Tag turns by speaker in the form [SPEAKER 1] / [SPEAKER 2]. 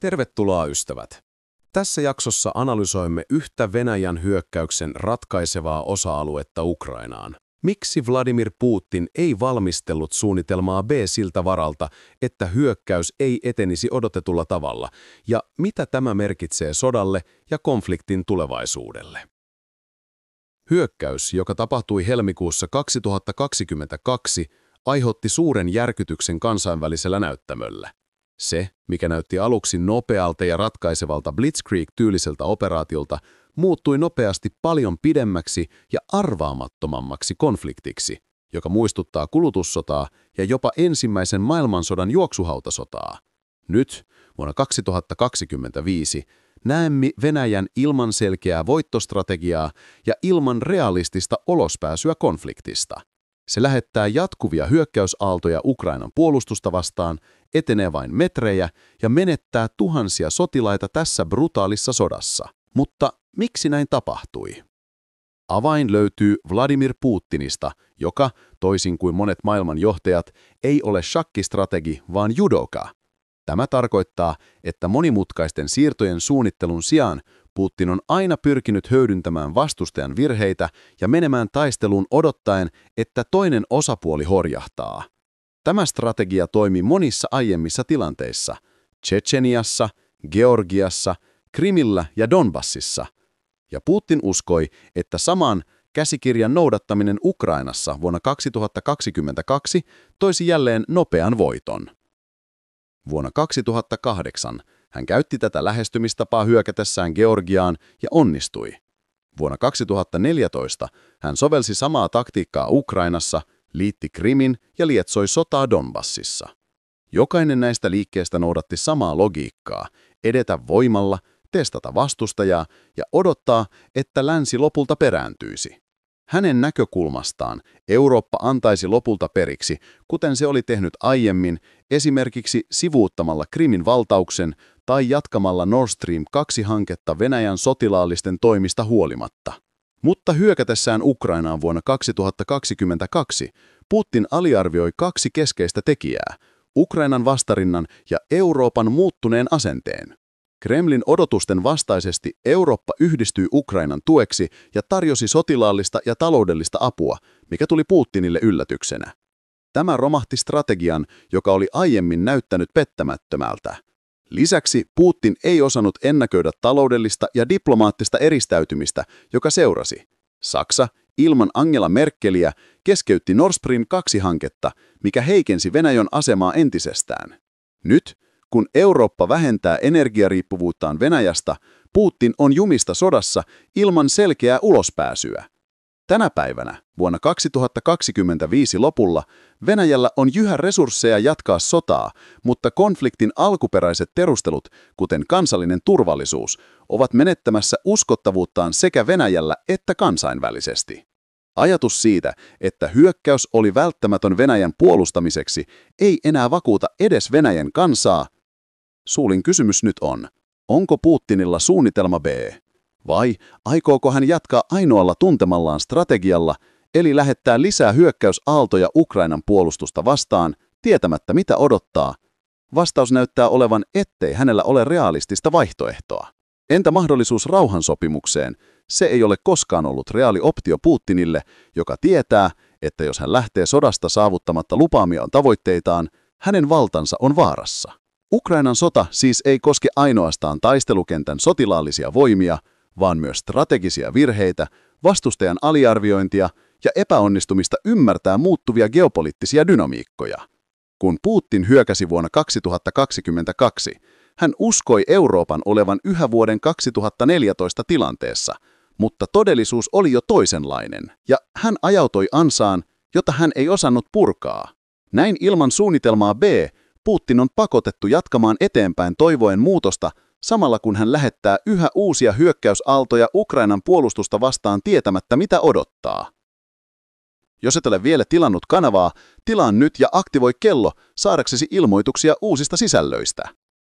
[SPEAKER 1] Tervetuloa ystävät! Tässä jaksossa analysoimme yhtä Venäjän hyökkäyksen ratkaisevaa osa-aluetta Ukrainaan. Miksi Vladimir Putin ei valmistellut suunnitelmaa B siltä varalta, että hyökkäys ei etenisi odotetulla tavalla, ja mitä tämä merkitsee sodalle ja konfliktin tulevaisuudelle? Hyökkäys, joka tapahtui helmikuussa 2022, aiheutti suuren järkytyksen kansainvälisellä näyttämöllä. Se, mikä näytti aluksi nopealta ja ratkaisevalta Blitzkrieg-tyyliseltä operaatiolta, muuttui nopeasti paljon pidemmäksi ja arvaamattomammaksi konfliktiksi, joka muistuttaa kulutussotaa ja jopa ensimmäisen maailmansodan juoksuhautasotaa. Nyt, vuonna 2025, näemme Venäjän ilman selkeää voittostrategiaa ja ilman realistista ulospääsyä konfliktista. Se lähettää jatkuvia hyökkäysaaltoja Ukrainan puolustusta vastaan, etenee vain metrejä ja menettää tuhansia sotilaita tässä brutaalissa sodassa. Mutta miksi näin tapahtui? Avain löytyy Vladimir Putinista, joka, toisin kuin monet maailman johtajat, ei ole shakkistrategi, vaan judoka. Tämä tarkoittaa, että monimutkaisten siirtojen suunnittelun sijaan Putin on aina pyrkinyt hyödyntämään vastustajan virheitä ja menemään taisteluun odottaen, että toinen osapuoli horjahtaa. Tämä strategia toimi monissa aiemmissa tilanteissa, Tšetšeniassa, Georgiassa, Krimillä ja Donbassissa. Ja Putin uskoi, että saman käsikirjan noudattaminen Ukrainassa vuonna 2022 toisi jälleen nopean voiton. Vuonna 2008 hän käytti tätä lähestymistapaa hyökätessään Georgiaan ja onnistui. Vuonna 2014 hän sovelsi samaa taktiikkaa Ukrainassa, liitti Krimin ja lietsoi sotaa Donbassissa. Jokainen näistä liikkeistä noudatti samaa logiikkaa, edetä voimalla, testata vastustajaa ja odottaa, että länsi lopulta perääntyisi. Hänen näkökulmastaan Eurooppa antaisi lopulta periksi, kuten se oli tehnyt aiemmin, esimerkiksi sivuuttamalla Krimin valtauksen tai jatkamalla Nord Stream 2-hanketta Venäjän sotilaallisten toimista huolimatta. Mutta hyökätessään Ukrainaan vuonna 2022 Putin aliarvioi kaksi keskeistä tekijää, Ukrainan vastarinnan ja Euroopan muuttuneen asenteen. Kremlin odotusten vastaisesti Eurooppa yhdistyi Ukrainan tueksi ja tarjosi sotilaallista ja taloudellista apua, mikä tuli Putinille yllätyksenä. Tämä romahti strategian, joka oli aiemmin näyttänyt pettämättömältä. Lisäksi Putin ei osannut ennakoida taloudellista ja diplomaattista eristäytymistä, joka seurasi. Saksa, ilman Angela Merkeliä, keskeytti Nord Stream 2-hanketta, mikä heikensi Venäjän asemaa entisestään. Nyt, kun Eurooppa vähentää energiariippuvuuttaan Venäjästä, Putin on jumista sodassa ilman selkeää ulospääsyä. Tänä päivänä, vuonna 2025 lopulla, Venäjällä on yhä resursseja jatkaa sotaa, mutta konfliktin alkuperäiset perustelut, kuten kansallinen turvallisuus, ovat menettämässä uskottavuuttaan sekä Venäjällä että kansainvälisesti. Ajatus siitä, että hyökkäys oli välttämätön Venäjän puolustamiseksi, ei enää vakuuta edes Venäjän kansaa. Suulin kysymys nyt on, onko Putinilla suunnitelma B? Vai aikooko hän jatkaa ainoalla tuntemallaan strategialla, eli lähettää lisää hyökkäysaaltoja Ukrainan puolustusta vastaan, tietämättä mitä odottaa? Vastaus näyttää olevan, ettei hänellä ole realistista vaihtoehtoa. Entä mahdollisuus rauhansopimukseen? Se ei ole koskaan ollut reaali optio Putinille, joka tietää, että jos hän lähtee sodasta saavuttamatta lupaamiaan tavoitteitaan, hänen valtansa on vaarassa. Ukrainan sota siis ei koske ainoastaan taistelukentän sotilaallisia voimia, vaan myös strategisia virheitä, vastustajan aliarviointia ja epäonnistumista ymmärtää muuttuvia geopoliittisia dynamiikkoja. Kun Putin hyökäsi vuonna 2022, hän uskoi Euroopan olevan yhä vuoden 2014 tilanteessa, mutta todellisuus oli jo toisenlainen, ja hän ajautui ansaan, jota hän ei osannut purkaa. Näin ilman suunnitelmaa B, Putin on pakotettu jatkamaan eteenpäin toivoen muutosta, samalla kun hän lähettää yhä uusia hyökkäysaaltoja Ukrainan puolustusta vastaan tietämättä mitä odottaa. Jos et ole vielä tilannut kanavaa, tilaa nyt ja aktivoi kello saadaksesi ilmoituksia uusista sisällöistä.